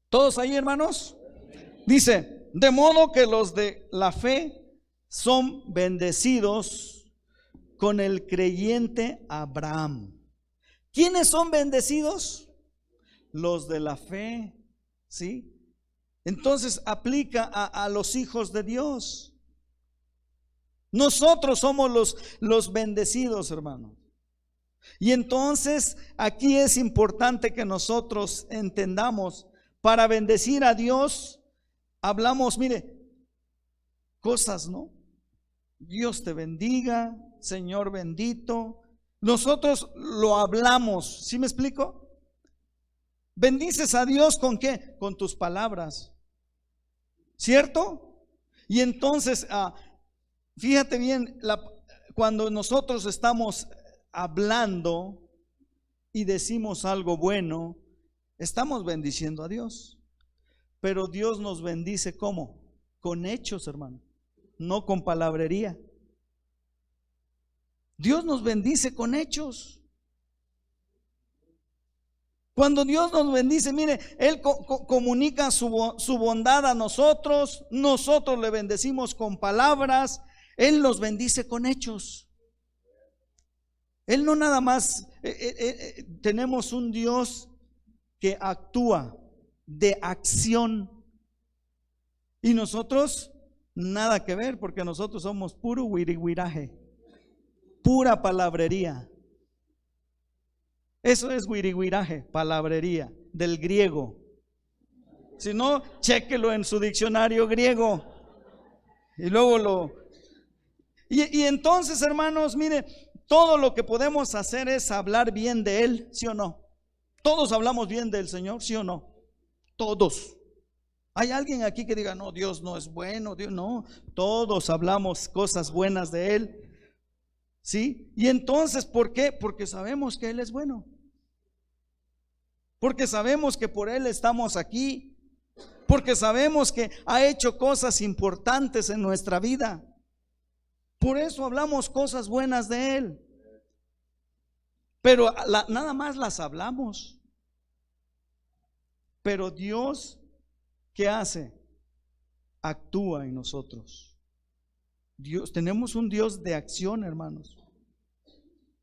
¿Todos ahí, hermanos? Dice: de modo que los de la fe son bendecidos con el creyente Abraham. ¿Quiénes son bendecidos? Los de la fe, ¿sí? Entonces aplica a los hijos de Dios. Nosotros somos los bendecidos, hermano. Y entonces aquí es importante que nosotros entendamos, para bendecir a Dios, hablamos, mire, cosas, ¿no? Dios te bendiga, Señor bendito. Nosotros lo hablamos, ¿sí me explico? Bendices a Dios ¿con qué? Con tus palabras, ¿cierto? Y entonces, fíjate bien, cuando nosotros estamos hablando y decimos algo bueno, estamos bendiciendo a Dios. Pero Dios nos bendice ¿cómo? Con hechos, hermano, no con palabrería. Dios nos bendice con hechos. Cuando Dios nos bendice, mire, Él comunica su bondad a nosotros. Nosotros le bendecimos con palabras. Él nos bendice con hechos. Él no nada más, tenemos un Dios que actúa, de acción. Y nosotros nada que ver, porque nosotros somos puro wiriguiraje, pura palabrería. Eso es wiriguiraje, palabrería, del griego. Si no, chéquelo en su diccionario griego. Y luego y entonces, hermanos, mire, todo lo que podemos hacer es hablar bien de Él, ¿sí o no? Todos hablamos bien del Señor, ¿sí o no? Todos. ¿Hay alguien aquí que diga: no, Dios no es bueno? Dios no. Todos hablamos cosas buenas de Él. ¿Sí? Y entonces, ¿por qué? Porque sabemos que Él es bueno. Porque sabemos que por Él estamos aquí. Porque sabemos que ha hecho cosas importantes en nuestra vida. Por eso hablamos cosas buenas de Él. Pero nada más las hablamos. Pero Dios, ¿qué hace? Actúa en nosotros. Dios, tenemos un Dios de acción, hermanos.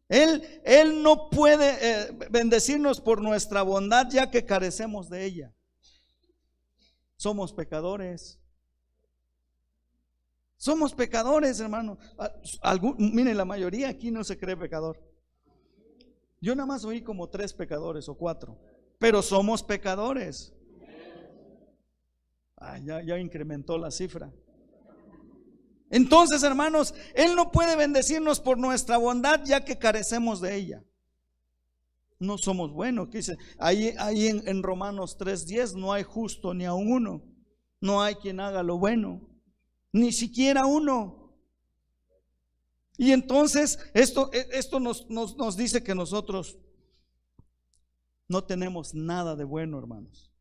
Él no puede bendecirnos por nuestra bondad, ya que carecemos de ella. Somos pecadores. Somos pecadores, hermano. Miren, la mayoría aquí no se cree pecador. Yo nada más oí como 3 pecadores o 4, pero somos pecadores. Ya incrementó la cifra. Entonces, hermanos, Él no puede bendecirnos por nuestra bondad, ya que carecemos de ella. No somos buenos. ¿Qué dice? Ahí en Romanos 3:10, no hay justo ni aun uno. No hay quien haga lo bueno, ni siquiera uno. Y entonces esto nos dice que nosotros no tenemos nada de bueno, hermanos.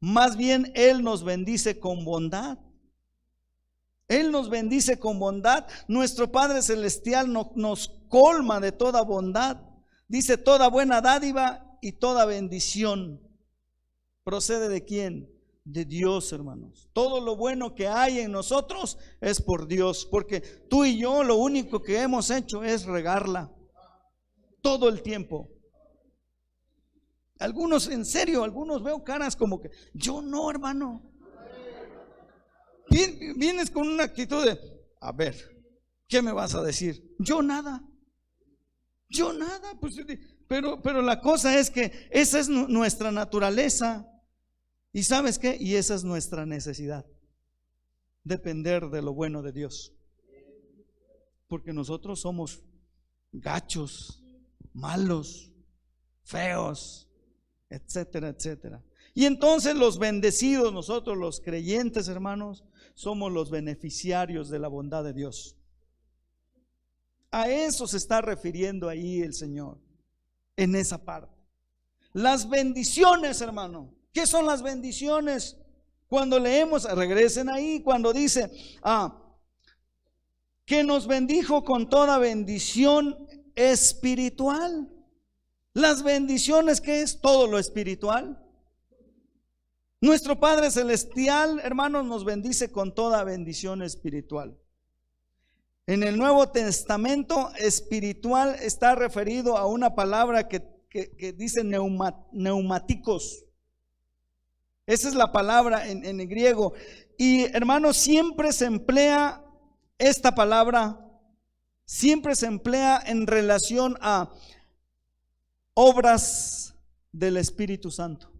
Más bien Él nos bendice con bondad. Él nos bendice con bondad. Nuestro Padre Celestial nos colma de toda bondad. Dice: toda buena dádiva y toda bendición procede ¿de quién? De Dios, hermanos. Todo lo bueno que hay en nosotros es por Dios, porque tú y yo lo único que hemos hecho es regarla todo el tiempo. Algunos, en serio, algunos veo caras como que yo no, hermano. Vienes con una actitud de: a ver, ¿qué me vas a decir? Yo nada. Pues, pero la cosa es que esa es nuestra naturaleza. ¿Y sabes qué? Y esa es nuestra necesidad, depender de lo bueno de Dios. Porque nosotros somos gachos, malos, feos, etcétera, etcétera. Y entonces los bendecidos, nosotros los creyentes, hermanos, somos los beneficiarios de la bondad de Dios. A eso se está refiriendo ahí el Señor, en esa parte. Las bendiciones, hermano. ¿Qué son las bendiciones? Cuando leemos, regresen ahí, cuando dice que nos bendijo con toda bendición espiritual. Las bendiciones, ¿qué es? Todo lo espiritual. Nuestro Padre Celestial, hermanos, nos bendice con toda bendición espiritual. En el Nuevo Testamento, espiritual está referido a una palabra que dice neumáticos. Esa es la palabra en griego. Y hermanos, siempre se emplea esta palabra, siempre se emplea en relación a obras del Espíritu Santo.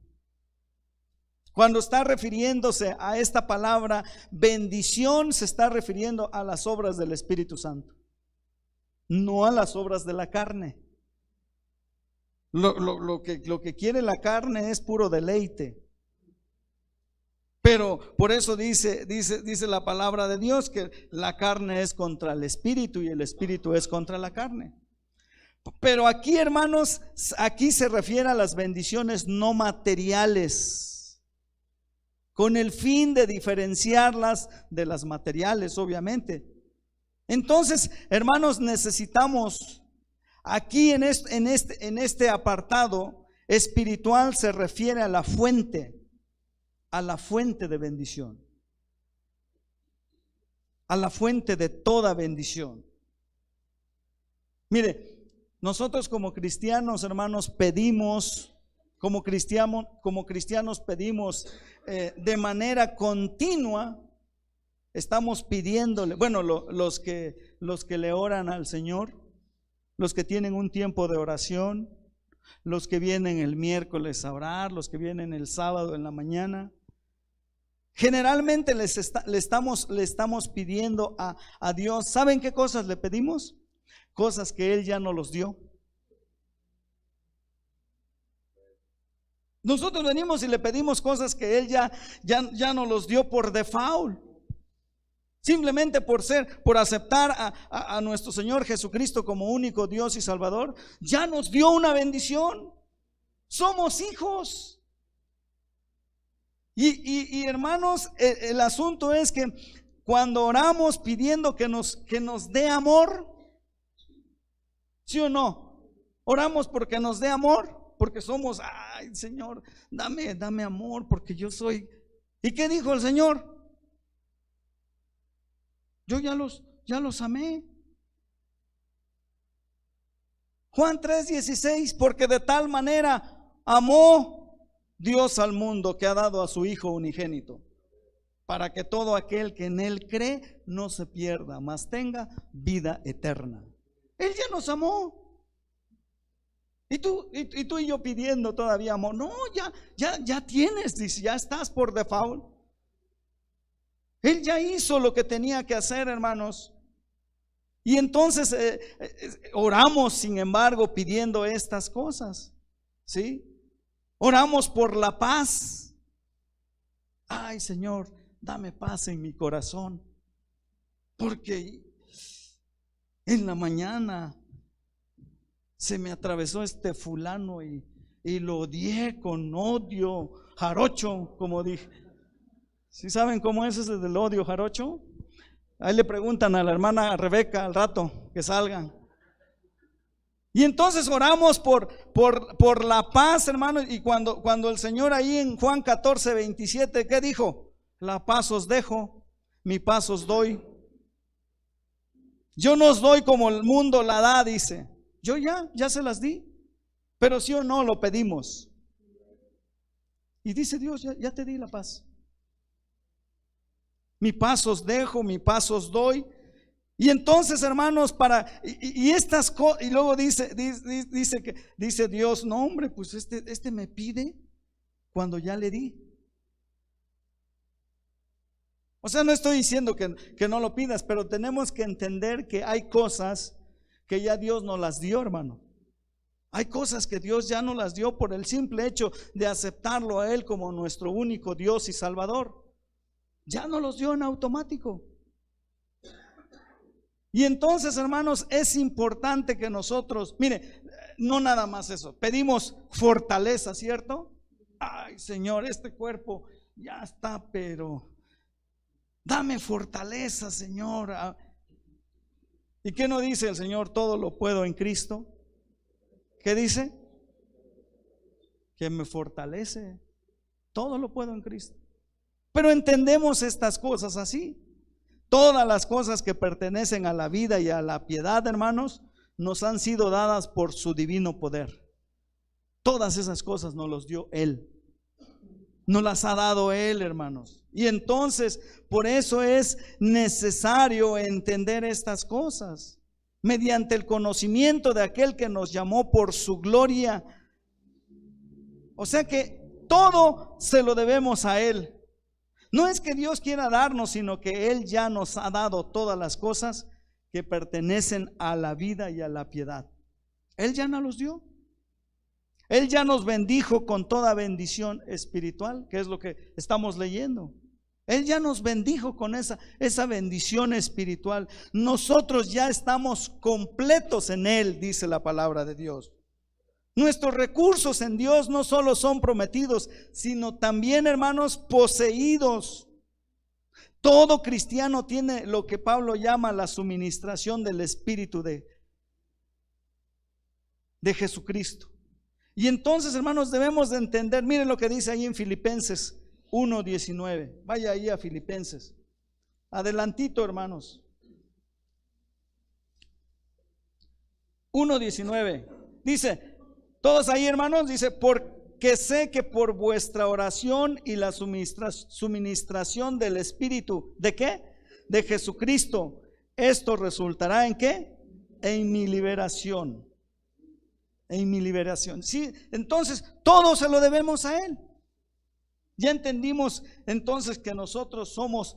Cuando está refiriéndose a esta palabra bendición, se está refiriendo a las obras del Espíritu Santo, no a las obras de la carne. Lo que quiere la carne es puro deleite. Pero por eso dice la palabra de Dios que la carne es contra el espíritu y el espíritu es contra la carne. Pero aquí, hermanos, aquí se refiere a las bendiciones no materiales, con el fin de diferenciarlas de las materiales, obviamente. Entonces, hermanos, necesitamos aquí en este apartado espiritual, se refiere a la fuente de bendición, a la fuente de toda bendición. Mire, nosotros como cristianos, hermanos, pedimos, como cristianos pedimos de manera continua, estamos pidiéndole, bueno, los que le oran al Señor, los que tienen un tiempo de oración, los que vienen el miércoles a orar, los que vienen el sábado en la mañana, generalmente le estamos pidiendo a Dios. ¿Saben qué cosas le pedimos? Cosas que Él ya nos los dio. Nosotros venimos y le pedimos cosas que Él ya nos los dio por default. Simplemente por aceptar a nuestro Señor Jesucristo como único Dios y Salvador, ya nos dio una bendición. Somos hijos. Y hermanos, el asunto es que cuando oramos pidiendo que nos dé amor, ¿sí o no? Oramos porque nos dé amor, porque somos, ay Señor, dame amor, porque yo soy. ¿Y qué dijo el Señor? Yo ya los amé. Juan 3:16, porque de tal manera amó Dios al mundo que ha dado a su Hijo unigénito, para que todo aquel que en Él cree no se pierda, mas tenga vida eterna. Él ya nos amó. Y tú y yo pidiendo todavía amor. No, ya tienes, dice, ya estás por default. Él ya hizo lo que tenía que hacer, hermanos. Y entonces oramos, sin embargo, pidiendo estas cosas, ¿sí? Oramos por la paz. Ay, Señor, dame paz en mi corazón, porque en la mañana se me atravesó este fulano y lo odié con odio jarocho, como dije. ¿Sí saben cómo es ese del odio jarocho? Ahí le preguntan a la hermana Rebeca al rato que salgan. Y entonces oramos por la paz, hermanos. Y cuando el Señor ahí en Juan 14:27, ¿qué dijo? La paz os dejo, mi paz os doy. Yo no os doy como el mundo la da, dice. Yo ya se las di, pero sí o no lo pedimos. Y dice Dios, ya te di la paz. Mi paz os dejo, mi paz os doy. Y entonces, hermanos, y estas cosas, y luego dice Dios, no hombre, pues este me pide cuando ya le di. O sea, no estoy diciendo que no lo pidas, pero tenemos que entender que hay cosas que ya Dios nos las dio, hermano. Hay cosas que Dios ya nos las dio por el simple hecho de aceptarlo a Él como nuestro único Dios y Salvador. Ya nos los dio en automático. Y entonces, hermanos, es importante que nosotros, mire, no nada más eso, pedimos fortaleza, ¿cierto? Ay, Señor, este cuerpo ya está, pero dame fortaleza, Señor. ¿Y qué no dice el Señor? Todo lo puedo en Cristo. ¿Qué dice? Que me fortalece. Todo lo puedo en Cristo. Pero entendemos estas cosas así. Todas las cosas que pertenecen a la vida y a la piedad, hermanos, nos han sido dadas por su divino poder. Todas esas cosas nos las dio Él. Nos las ha dado Él, hermanos. Y entonces, por eso es necesario entender estas cosas. Mediante el conocimiento de aquel que nos llamó por su gloria. O sea que todo se lo debemos a Él. No es que Dios quiera darnos, sino que Él ya nos ha dado todas las cosas que pertenecen a la vida y a la piedad. Él ya nos los dio. Él ya nos bendijo con toda bendición espiritual, que es lo que estamos leyendo. Él ya nos bendijo con esa bendición espiritual. Nosotros ya estamos completos en Él, dice la palabra de Dios. Nuestros recursos en Dios no solo son prometidos, sino también, hermanos, poseídos. Todo cristiano tiene lo que Pablo llama la suministración del Espíritu de Jesucristo. Y entonces, hermanos, debemos de entender, miren lo que dice ahí en Filipenses 1:19. Vaya ahí a Filipenses. Adelantito, hermanos. 1:19. Dice, todos ahí, hermanos, dice, porque sé que por vuestra oración y la suministración del Espíritu, ¿de qué? De Jesucristo, esto resultará ¿en qué? En mi liberación. En mi liberación. Sí, entonces todo se lo debemos a Él. Ya entendimos entonces que nosotros somos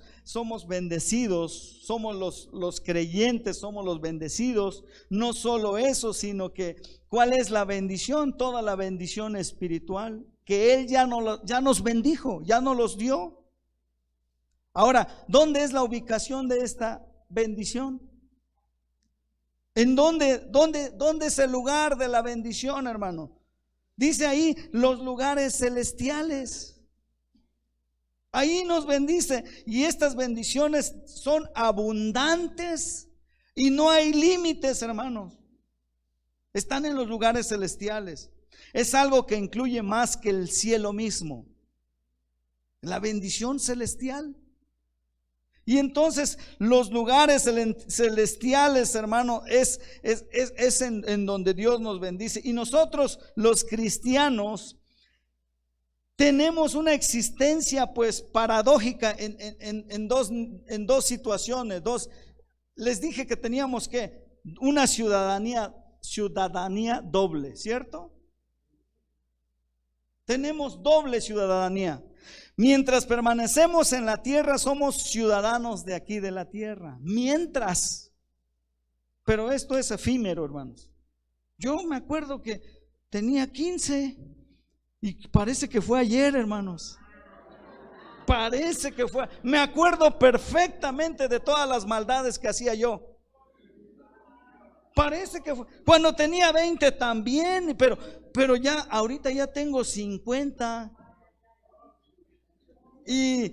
bendecidos, somos los creyentes, somos los bendecidos. No solo eso, sino que ¿cuál es la bendición? Toda la bendición espiritual que Él ya nos bendijo, ya nos los dio. Ahora, ¿dónde es la ubicación de esta bendición? ¿En dónde es el lugar de la bendición, hermano? Dice ahí los lugares celestiales. Ahí nos bendice, y estas bendiciones son abundantes y no hay límites, hermanos. Están en los lugares celestiales. Es algo que incluye más que el cielo mismo, la bendición celestial. Y entonces los lugares celestiales, hermano, es en donde Dios nos bendice. Y nosotros los cristianos tenemos una existencia pues paradójica en dos situaciones. Les dije que teníamos una ciudadanía doble, ¿cierto? Tenemos doble ciudadanía. Mientras permanecemos en la tierra, somos ciudadanos de aquí de la tierra. Pero esto es efímero, hermanos. Yo me acuerdo que tenía 15 y parece que fue ayer, hermanos. Parece que fue. Me acuerdo perfectamente de todas las maldades que hacía yo. Parece que fue. Cuando tenía 20 también, pero ya ahorita ya tengo 50. Y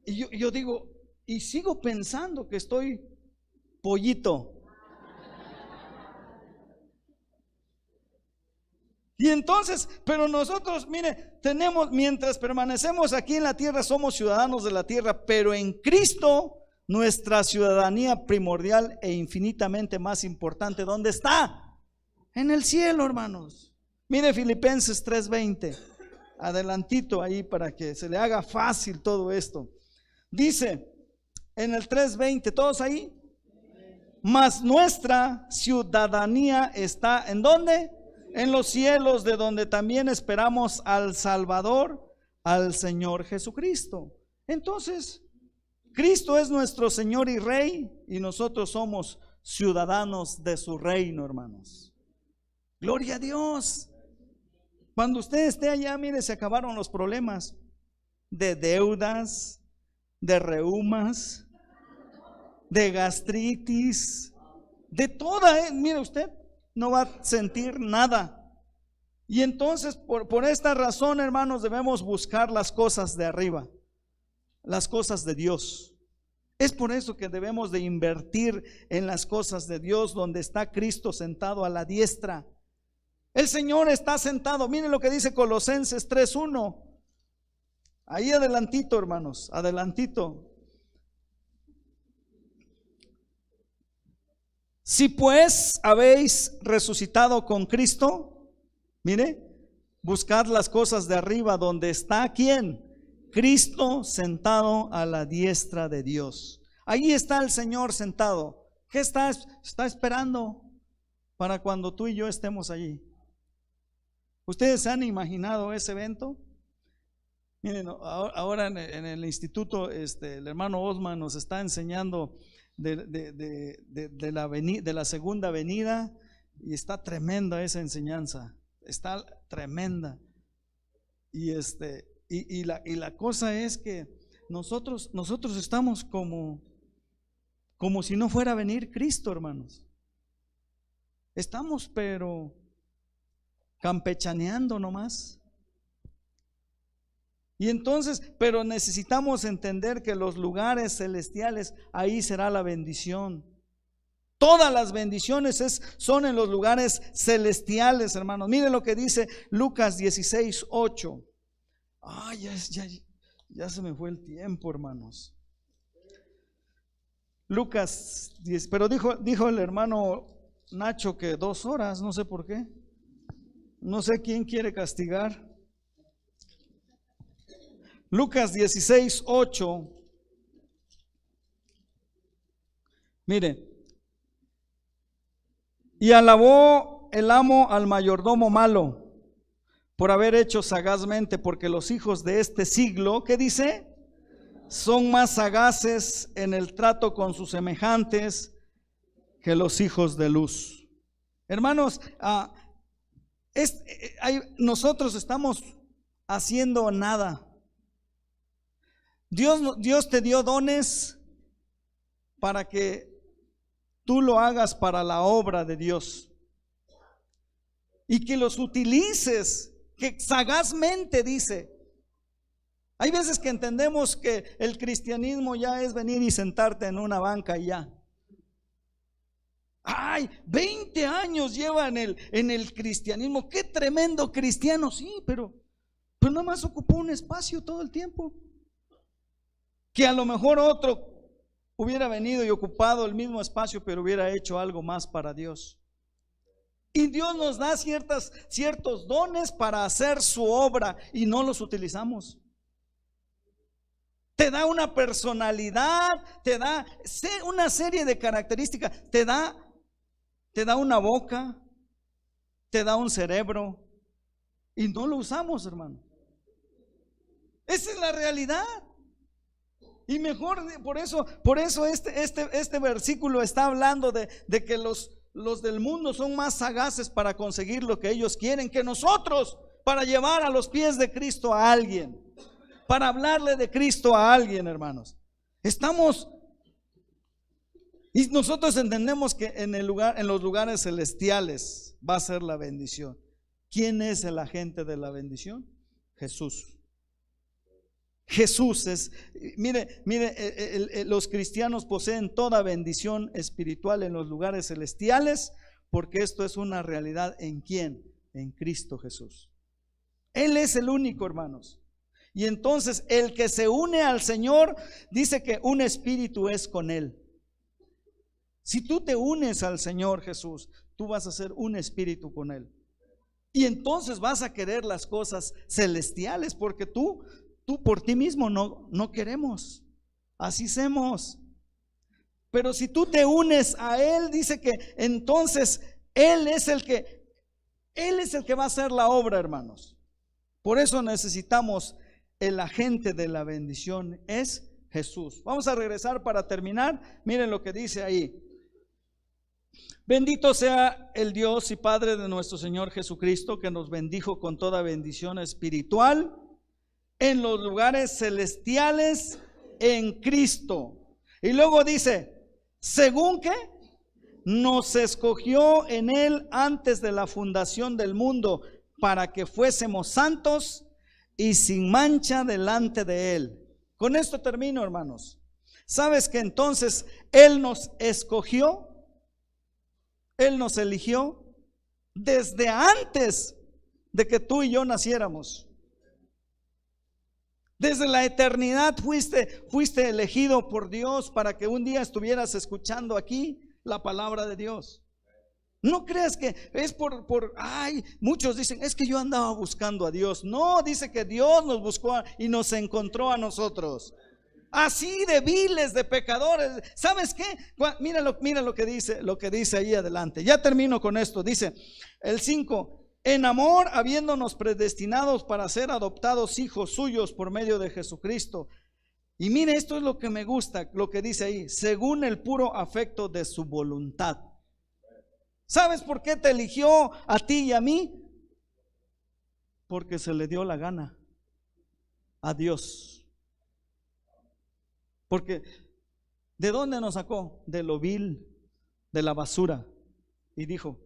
yo digo, y sigo pensando que estoy pollito. Y entonces, pero nosotros, mire, mientras permanecemos aquí en la tierra, somos ciudadanos de la tierra, pero en Cristo, nuestra ciudadanía primordial e infinitamente más importante, ¿dónde está? En el cielo, hermanos. Mire Filipenses 3:20. Adelantito ahí para que se le haga fácil todo esto. Dice en el 3:20, ¿todos ahí? Mas nuestra ciudadanía está ¿en dónde? En los cielos, de donde también esperamos al Salvador, al Señor Jesucristo. Entonces, Cristo es nuestro Señor y Rey, y nosotros somos ciudadanos de su reino, hermanos. Gloria a Dios. Cuando usted esté allá, mire, se acabaron los problemas de deudas, de reumas, de gastritis, de toda, mire, usted no va a sentir nada. Y entonces, por esta razón, hermanos, debemos buscar las cosas de arriba, las cosas de Dios. Es por eso que debemos de invertir en las cosas de Dios, donde está Cristo sentado a la diestra. El Señor está sentado. Miren lo que dice Colosenses 3:1. Ahí adelantito, hermanos, adelantito. Si pues habéis resucitado con Cristo, mire, buscad las cosas de arriba, donde está ¿quién? Cristo sentado a la diestra de Dios. Ahí está el Señor sentado. ¿Qué está esperando para cuando tú y yo estemos allí? ¿Ustedes se han imaginado ese evento? Miren, ahora en el instituto, el hermano Osman nos está enseñando de la segunda venida, y está tremenda esa enseñanza, está tremenda. Y la cosa es que nosotros estamos como si no fuera a venir Cristo, hermanos. Estamos pero campechaneando nomás. Y entonces, pero necesitamos entender que los lugares celestiales, ahí será la bendición. Todas las bendiciones son en los lugares celestiales, hermanos. Miren lo que dice Lucas 16:8. Ya se me fue el tiempo, hermanos. Lucas 10, pero dijo el hermano Nacho que 2 horas, no sé por qué. No sé quién quiere castigar. Lucas 16:8. Mire. Y alabó el amo al mayordomo malo por haber hecho sagazmente, porque los hijos de este siglo, ¿qué dice? Son más sagaces en el trato con sus semejantes que los hijos de luz. Hermanos, nosotros estamos haciendo nada. Dios te dio dones para que tú lo hagas para la obra de Dios y que los utilices, que sagazmente, dice. Hay veces que entendemos que el cristianismo ya es venir y sentarte en una banca y ya. Ay, 20 años lleva en el cristianismo, qué tremendo cristiano, sí, pero nada más ocupó un espacio todo el tiempo. Que a lo mejor otro hubiera venido y ocupado el mismo espacio, pero hubiera hecho algo más para Dios. Y Dios nos da ciertos dones para hacer su obra y no los utilizamos. Te da una personalidad, te da una serie de características, te da una boca, te da un cerebro y no lo usamos, hermano. Esa es la realidad. Y mejor, por eso este versículo está hablando de que los del mundo son más sagaces para conseguir lo que ellos quieren que nosotros, para llevar a los pies de Cristo a alguien, para hablarle de Cristo a alguien, hermanos. Y nosotros entendemos que en los lugares celestiales va a ser la bendición. ¿Quién es el agente de la bendición? Jesús. Jesús es, mire, los cristianos poseen toda bendición espiritual en los lugares celestiales, porque esto es una realidad. ¿En quién? En Cristo Jesús. Él es el único, hermanos. Y entonces el que se une al Señor, dice que un espíritu es con Él. Si tú te unes al Señor Jesús, tú vas a ser un espíritu con Él. Y entonces vas a querer las cosas celestiales, porque tú por ti mismo no queremos. Así somos. Pero si tú te unes a Él, dice que entonces Él es el que va a hacer la obra, hermanos. Por eso necesitamos el agente de la bendición, es Jesús. Vamos a regresar para terminar. Miren lo que dice ahí. Bendito sea el Dios y Padre de nuestro Señor Jesucristo, que nos bendijo con toda bendición espiritual en los lugares celestiales en Cristo. Y luego dice, ¿según qué? Nos escogió en Él antes de la fundación del mundo, para que fuésemos santos y sin mancha delante de Él. Con esto termino, hermanos. ¿Sabes que entonces Él nos escogió? Él nos eligió desde antes de que tú y yo naciéramos. Desde la eternidad fuiste elegido por Dios para que un día estuvieras escuchando aquí la palabra de Dios. No creas que es muchos dicen, es que yo andaba buscando a Dios. No, dice que Dios nos buscó y nos encontró a nosotros. Así de viles, de pecadores. ¿Sabes qué? Mira lo que dice ahí adelante. Ya termino con esto. Dice el 5. En amor, habiéndonos predestinados para ser adoptados hijos suyos por medio de Jesucristo. Y mire, esto es lo que me gusta, lo que dice ahí, según el puro afecto de su voluntad. ¿Sabes por qué te eligió a ti y a mí? Porque se le dio la gana a Dios. Porque ¿de dónde nos sacó? De lo vil, de la basura. Y dijo,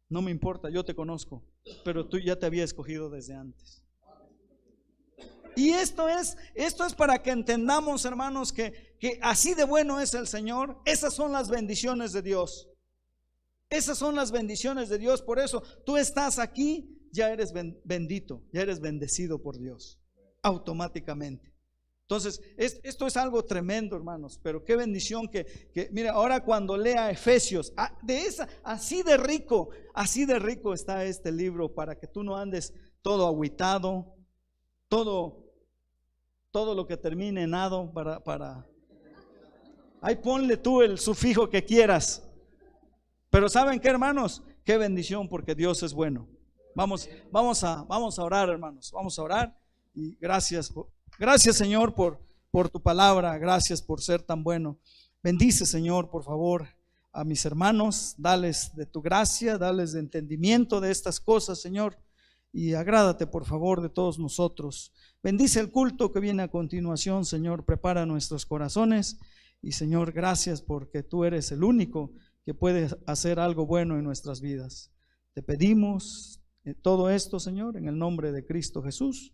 no me importa, yo te conozco, pero tú ya te había escogido desde antes. Y esto es para que entendamos, hermanos, que así de bueno es el Señor. Esas son las bendiciones de Dios. Esas son las bendiciones de Dios. Por eso tú estás aquí, ya eres bendito, ya eres bendecido por Dios, automáticamente. Entonces, esto es algo tremendo, hermanos, pero qué bendición que mira, ahora cuando lea Efesios, así de rico está este libro, para que tú no andes todo agüitado, todo lo que termine en ado, ahí ponle tú el sufijo que quieras. Pero ¿saben qué, hermanos? Qué bendición, porque Dios es bueno. Vamos a orar, hermanos, vamos a orar. Y gracias, Señor, por tu palabra. Gracias por ser tan bueno. Bendice, Señor, por favor, a mis hermanos. Dales de tu gracia, dales de entendimiento de estas cosas, Señor. y agrádate por favor de todos nosotros. Bendice el culto que viene a continuación, Señor, prepara nuestros corazones y Señor, gracias porque tú eres el único que puede hacer algo bueno en nuestras vidas. Te pedimos todo esto, Señor, en el nombre de Cristo Jesús.